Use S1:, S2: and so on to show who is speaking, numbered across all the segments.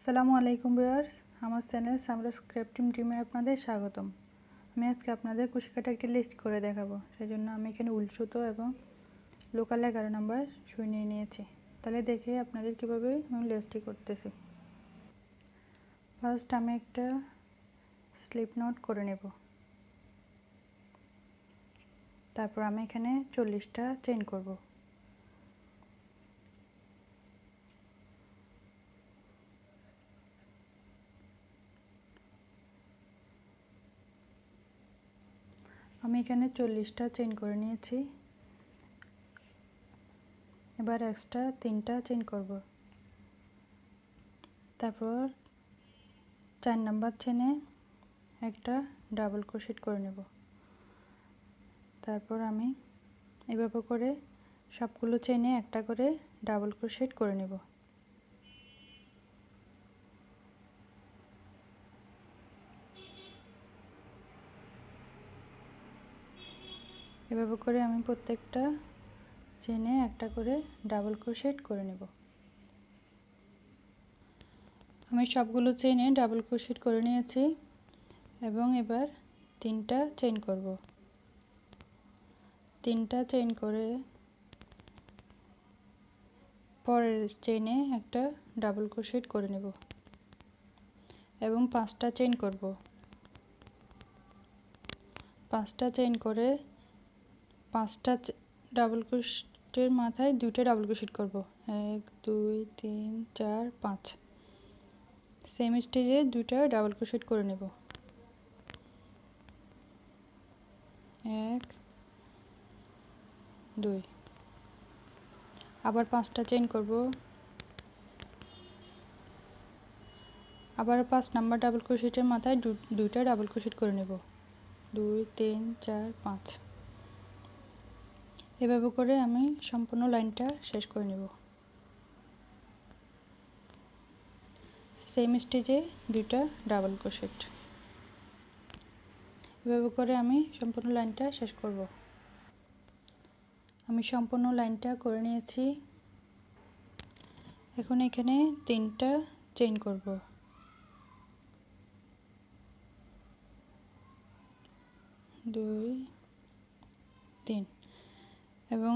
S1: আসসালামু আলাইকুম ভিউয়ার্স, আমার চ্যানেল সামরাস ক্রাফটিং টিমে আপনাদের স্বাগতম। আমি আজকে আপনাদের কুশি কাটা একটি লিস্ট করে দেখাবো। সেজন্য আমি এখানে উল সুতো এবং লোকাল 11 নাম্বার সুই নিয়ে নিয়েছি। তাহলে দেখে আপনাদের কিভাবে আমি লেসটি করতেছি। ফার্স্ট আমি একটা স্লিপ নট করে নেব। তারপর আমি এখানে 40টা চেইন করব। আমি এখানে 40টা চেইন করে নিয়েছি। এবার এক্সট্রা 3টা চেইন করব। তারপর 4 নাম্বার চেইনে একটা ডাবল ক্রোশেট করে নেব। তারপর আমি এভাবে করে সবগুলো চেইনে একটা করে ডাবল ক্রোশেট করে নেব। এভাবে করে আমি প্রত্যেকটা চেইনে একটা করে ডাবল ক্রোশেট করে নেব। আমি সবগুলো চেইনে ডাবল ক্রোশেট করে নিয়েছি এবং এবার 3টা চেইন করব। 3টা চেইন করে পরের চেইনে একটা ডাবল ক্রোশেট করে নেব এবং 5টা চেইন করব। 5টা চেইন করে 5টা ডাবল ক্রোশেটের মাথায় 2টা ডাবল ক্রোশেট করব। 1 2 3 4 5 সেম স্টেজে 2টা ডাবল ক্রোশেট করে নেব। 1 2 আবার 5টা চেইন করব। আবার 5 নাম্বার ডাবল ক্রোশেটের মাথায় 2টা ডাবল ক্রোশেট করে নেব। 2 3 4 5 এভাবে করে আমি সম্পূর্ণ লাইনটা শেষ করে নেব। সেম স্টেজে 2টা ডাবল ক্রোশেট। এভাবে করে আমি সম্পূর্ণ লাইনটা শেষ করব। আমি সম্পূর্ণ লাইনটা করে নিয়েছি। এখন এখানে 3টা চেইন করব। 2 3 এবং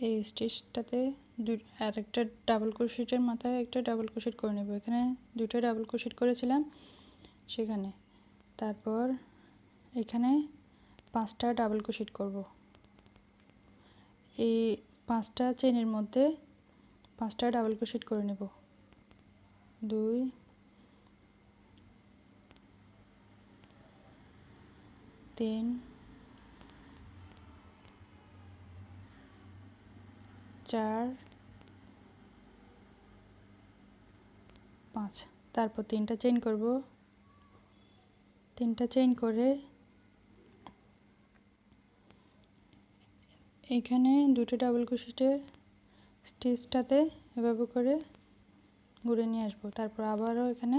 S1: এই স্টিচটাতে আরেকটা ডাবল ক্রোশেটের মাথায় একটা ডাবল ক্রোশেট করে নেব। এখানে 2টা ডাবল ক্রোশেট করেছিলাম সেখানে। তারপর এখানে 5টা ডাবল ক্রোশেট করব। এই 5টা চেইনের মধ্যে 5টা ডাবল ক্রোশেট করে নেব। 2 3 4 5 তারপর 3টা চেইন করব। 3টা চেইন করে এখানে 2টা ডাবল ক্রোশেটের স্টিচটাতে এভাবে করে ঘুরে নিয়ে আসব। তারপর আবারও এখানে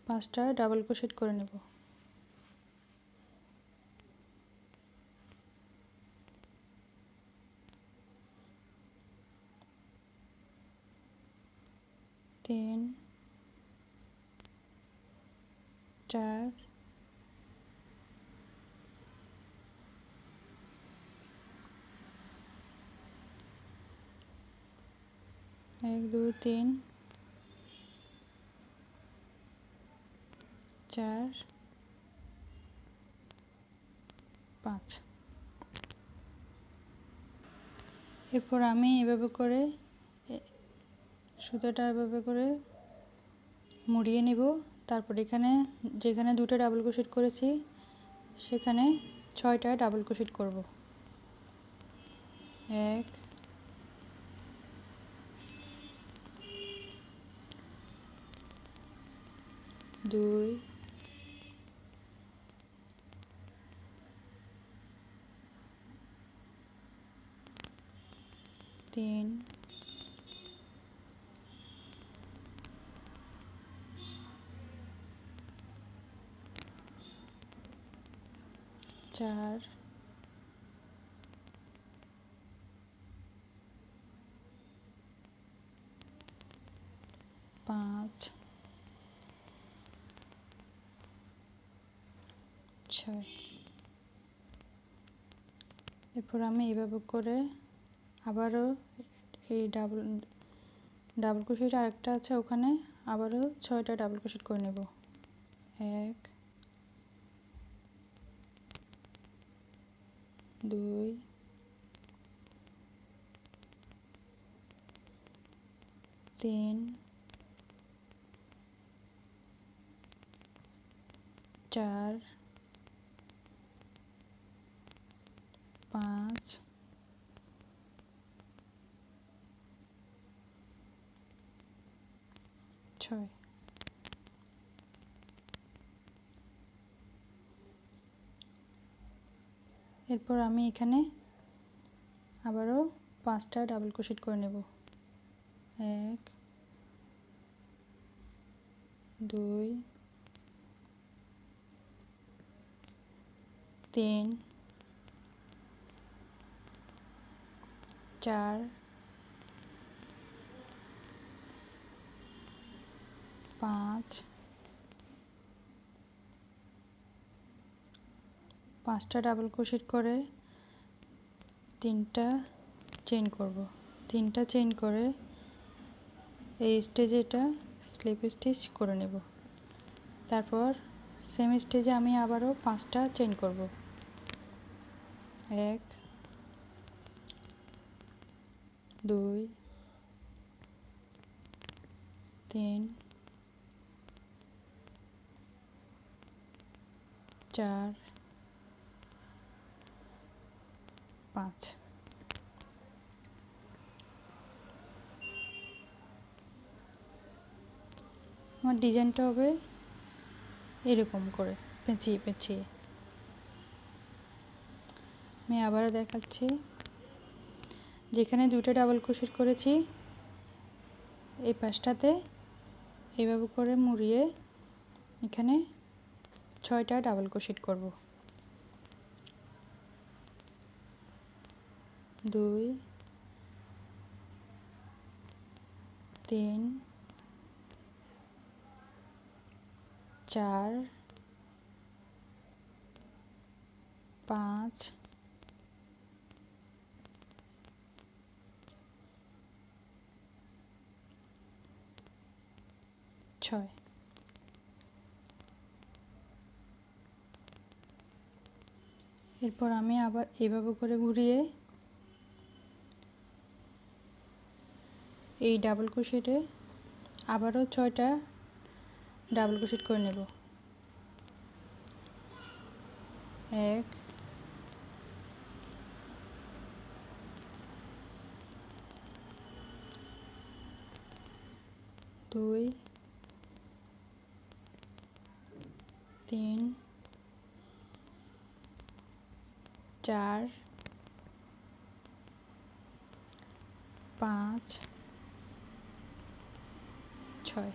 S1: 5টা ডাবল ক্রোশেট করে নেব। 3 4 1 2 3 4 5 এরপর আমি এভাবে করে সুতোটা এভাবে করে মুড়িয়ে নেব। তারপর এখানে যেখানে 2টা ডাবল ক্রোশেট করেছি সেখানে 6টা ডাবল ক্রোশেট করব। 1 2 3 4 5 5 6 এরপর আমি এইভাবে করে আবারও এই ডাবল ক্রোশেট আরেকটা আছে ওখানে আবারও 6টা ডাবল ক্রোশেট করে নেব 1 2 3 4 5 6 এরপর আমি এখানে আবারও 5টা ডাবল ক্রোশেট করে নেব 1 2 3 4 5 5টা ডাবল ক্রোশেট করে 3টা চেইন করব 3টা চেইন করে এই স্টেজে এটা স্লিপ স্টিচ করে নেব তারপর সেম স্টেজে আমি আবারও 5টা চেইন করব 1 2 3 4 5 আমার ডিজাইনটা হবে এরকম করে পেঁচিয়ে পেঁচিয়ে আমি আবারও দেখাচ্ছি যেখানে 2টা ডাবল ক্রোশেট করেছি এই পাশটাতে এইভাবে করে মুড়িয়ে এখানে 6টা ডাবল ক্রোশেট করব 2 3 4 5 6 এরপর আমি আবার এইভাবে করে ঘুরিয়ে এই ডাবল ক্রোশেটে আবারও 6টা ডাবল ক্রোশেট করে নেব 1 2 3 4 5 6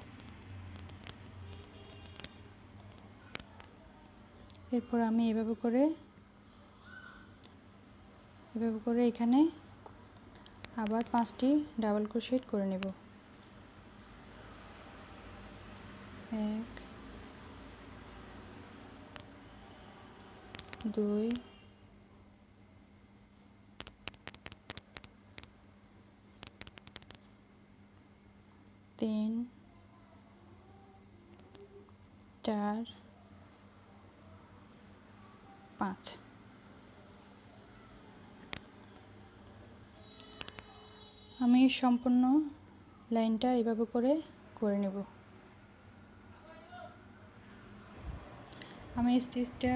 S1: এরপর আমি এভাবে করে এখানে আবার 5টি ডাবল ক্রোশেট করে নেব 1 2 3 4 5 আমি সম্পূর্ণ লাইনটা এভাবে করে নেব আমি স্টিচটা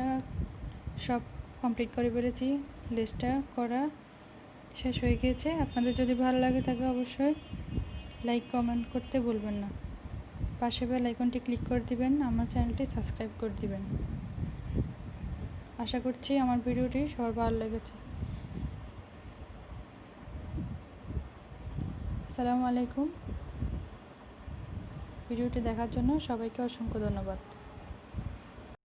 S1: সব কমপ্লিট করে ফেলেছি লেসটা করা শেষ হয়ে গিয়েছে আপনাদের যদি ভালো লাগে থাকে অবশ্যই লাইক কমেন্ট করতে ভুলবেন না পাশে বেল আইকনটি ক্লিক করে দিবেন আমার চ্যানেলটি সাবস্ক্রাইব করে দিবেন আশা করছি আমার ভিডিওটি সবার ভালো লেগেছে আসসালামু আলাইকুম ভিডিওটি দেখার জন্য সবাইকে অসংখ্য ধন্যবাদ